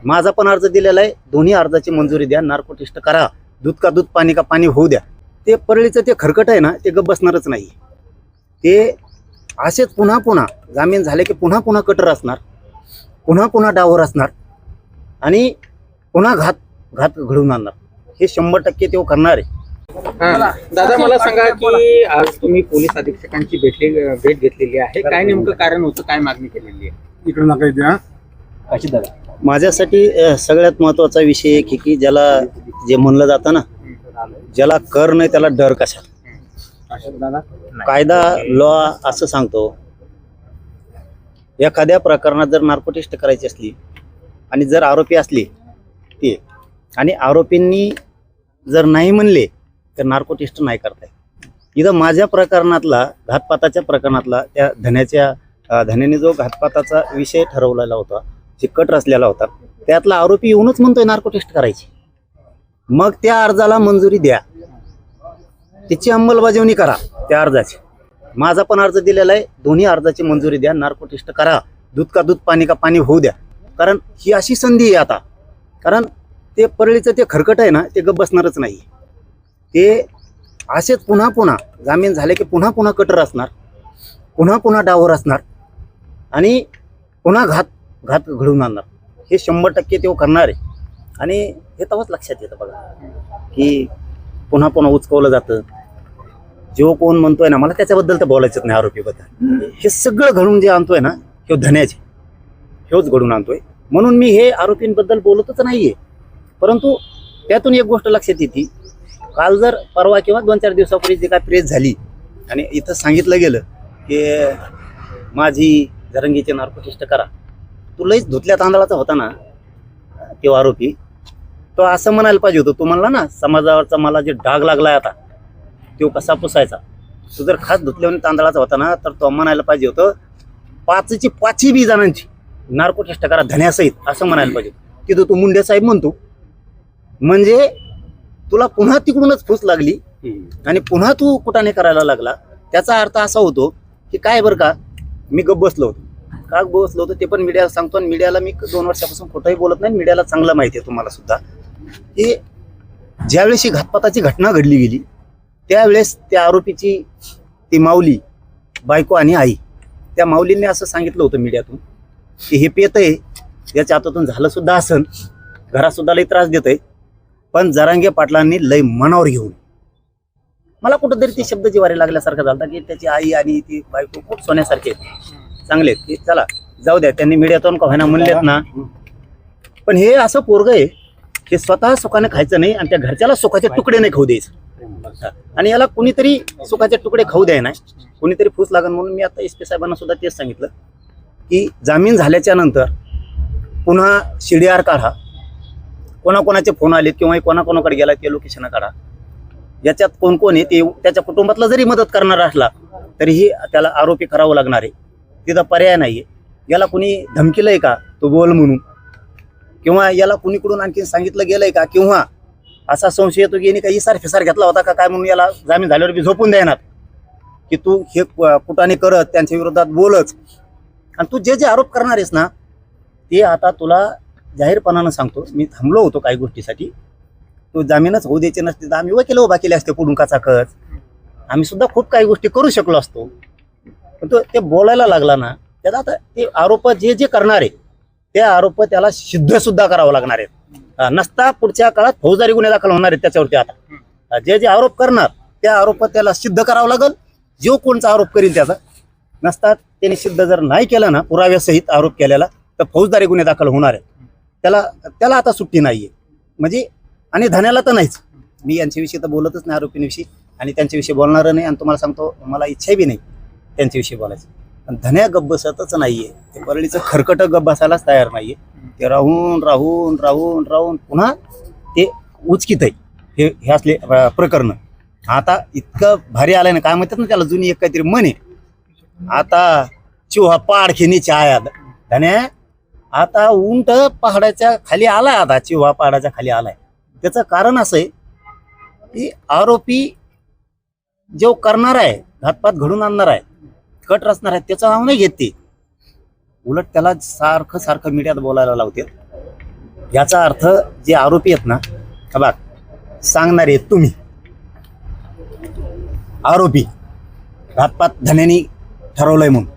माझा पण अर्ज दिलेला आहे, दोन्ही अर्जाची मंजुरी द्या, नार्को टेस्ट करा, दूध का दूध पाणी का पाणी होऊ द्या. ते परळीचं ते खरकट आहे ना, ते गप्प बसणारच नाही. ते असेच पुन्हा पुन्हा जामीन झाले की पुन्हा पुन्हा कटर असणार, पुन्हा पुन्हा डावर असणार आणि पुन्हा घात घडवून आणणार. हे 100% ते करणार आहे. दादा मला सांगा की आज तुम्ही पोलीस अधीक्षकांची भेट घेतलेली आहे, काय नेमकं कारण होतं, काय मागणी केलेली आहे? इकडे नका द्या. माझ्यासाठी सगळ्यात महत्त्वाचा विषय एक आहे की ज्याला जे म्हणलं जातं ना, ज्याला कर नाही त्याला डर कशा. कायदा लॉ असं सांगतो, एखाद्या प्रकरणात जर नार्को टेस्ट करायची असली आणि जर आरोपी असले ते आणि आरोपींनी जर नाही म्हणले तर नार्को टेस्ट नाही करता येत. इथं माझ्या प्रकरणातला घातपाताच्या प्रकरणातला त्या धन्याने जो घातपाताचा विषय ठरवलेला होता, जे कट रचलेला होता, त्यातला आरोपी येऊनच म्हणतोय नार्को टेस्ट करायची. मग त्या अर्जाला मंजुरी द्या, त्याची अंमलबजावणी करा त्या अर्जाची. माझा पण अर्ज दिलेला आहे, दोन्ही अर्जाची मंजुरी द्या, नार्को टेस्ट करा, दूध का दूध पाणी का पाणी होऊ द्या. कारण ही अशी संधी आहे आता. कारण ते परळीचं ते खरकट आहे ना, ते गप्प बसणारच नाही. ते असेच पुन्हा पुन्हा जामीन झाले की पुन्हा पुन्हा कटर असणार, पुन्हा पुन्हा डावर असणार आणि पुन्हा घात घडवून आणणार. हे 100% ते करणार आहे. आणि हे तेव्हाच लक्षात येतं बघा की पुन्हा पुन्हा उचकवलं जातं. जो कोण म्हणतोय ना, मला त्याच्याबद्दल तर बोलायचंच नाही. आरोपीबद्दल हे सगळं घडून जे आणतोय ना, हे धन्याचे हेच घडून आणतोय. म्हणून मी हे आरोपींबद्दल बोलतच नाहीये. परंतु त्यातून एक गोष्ट लक्षात येते, काल जर परवा किंवा 2-4 दिवसापूर्वी जे काय प्रेस झाली आणि इथं सांगितलं गेलं की माझी जरंगीचे नार्को टेस्ट करा, तू लईच धुतल्या तांदळाचा होता ना तो आरोपी. तो असं म्हणायला पाहिजे होतं, तू म्हणला ना समाजावरचा मला जे डाग लागलाय आता तो कसा पुसायचा. तू जर खास धुतल्यावर तांदळाचा होता ना, तर तो म्हणायला पाहिजे होतं 5ची बी जणांची नार्को टेस्ट करा धन्यासहित, असं म्हणायला पाहिजे. तिथं तू मुंडे साहेब म्हणतो, म्हणजे तुला पुन्हा तिकडूनच फूस लागली आणि पुन्हा तू कुटाने करायला लागला. त्याचा अर्थ असा होतो की काय बरं का, मी गप्प बसलो होतो. का बसलो होतो ते पण मीडियाला सांगतो. आणि मीडियाला मी 2 वर्षापासून कुठंही बोलत नाही. मीडियाला चांगलं माहिती आहे तुम्हाला सुद्धा की ज्यावेळेस ही घातपाताची घटना घडली गेली त्यावेळेस त्या आरोपीची ती माऊली बायको आणि आई, त्या माऊलींनी असं सांगितलं होतं मीडियातून की हे पेतय, याच्या हातातून झालं सुद्धा असन, घरात सुद्धा लई त्रास देतय, पण जरांगे पाटलांनी लई मनावर घेऊन. मला कुठंतरी ते शब्द जिवारी लागल्यासारखं झालं की त्याची आई आणि ती बायको खूप सोन्यासारखे आहेत, चांगले आहेत, की चला जाऊ द्या, त्यांनी मीडियातून का व्हायना म्हणलेत ना. पण हे असं पोरग आहे हे स्वतः सुखाने खायचं नाही आणि त्या घरच्याला सुखाचे तुकडे नाही खाऊ द्यायचं. आणि याला कुणीतरी सुखाचे तुकडे खाऊ द्याय नाही, कुणीतरी फूस लागेल. म्हणून मी आता SP साहेबांना सुद्धा तेच सांगितलं की जामीन झाल्याच्या नंतर पुन्हा CDR काढा, कोणाकोणाचे फोन आलेत किंवा कोणाकोणाकडे गेला ते लोकेशन काढा. याच्यात कोण कोण आहे ते त्याच्या कुटुंबातला जरी मदत करणार असला तरीही त्याला आरोपी करावं लागणार आहे. तिथं पर्याय नाहीये. याला कुणी धमकीलंय का तो बोल म्हणून, किंवा याला कुणीकडून आणखी सांगितलं गेलंय का, किंवा असा संशय येतो की यांनी काही इसार घेतला होता का काय म्हणून याला जामीन झाल्यावर बी झोपून देणार की तू हे कुटाने करत त्यांच्या विरोधात बोलच. आणि तू जे आरोप करणार आहेस ना, ते आता तुला जाहीरपणानं सांगतो, मी थांबलो होतो काही गोष्टीसाठी. तू जामीनच होऊ द्यायचे नसते तर आम्ही वकील उभा केले असते पुढून कचाकच. आम्ही सुद्धा खूप काही गोष्टी करू शकलो असतो. पण तो ते बोलायला लागला ना, त्याला आता ते आरोप जे करणार आहे ते आरोप त्याला सिद्ध सुद्धा करावं लागणार आहेत. नसता पुढच्या काळात फौजदारी गुन्हे दाखल होणार आहेत त्याच्यावरती. आता जे आरोप करणार त्या आरोप त्याला सिद्ध करावं लागेल. जो कोणचा आरोप करील त्याचा नसता त्याने सिद्ध जर नाही केला ना, पुराव्यासहित आरोप केलेला, तर फौजदारी गुन्हे दाखल होणार आहेत. त्याला आता सुट्टी नाहीये. म्हणजे आणि धन्याला तर नाहीच. मी यांच्याविषयी तर बोलतच नाही आरोपींविषयी आणि त्यांच्याविषयी बोलणार नाही. आणि तुम्हाला सांगतो, मला इच्छा बी नाही त्यांच्याविषयी बोलायची. पण धन्या गप्प बसतच नाहीये. ते परळीचं खरकट गप्प बसायलाच तयार नाहीये. ते राहून राहून राहून राहून पुन्हा ते उचकीत आहे हे असले प्रकरण. आता इतकं भारी आलंय ना, काय म्हणतात ना त्याला, जुनी एक काहीतरी म्हणे, आता चिव्हा पाड खेनीच्या आयात. धन्या आता उंट पहाडाच्या खाली आलाय, आता चिव्हा पहाडाच्या खाली आलाय. त्याचं कारण असं आहे की आरोपी जो करणार आहे, घातपात घडून आणणार आहे, कट रचणार आहे, त्याचं नाव नाही घेत ते. उलट त्याला सारखं मीडियात बोलायला लावते. याचा अर्थ जे आरोपी आहेत ना, हा बघ, सांगणारे तुम्ही आरोपी घातपात धन्यानी ठरवलंय म्हणून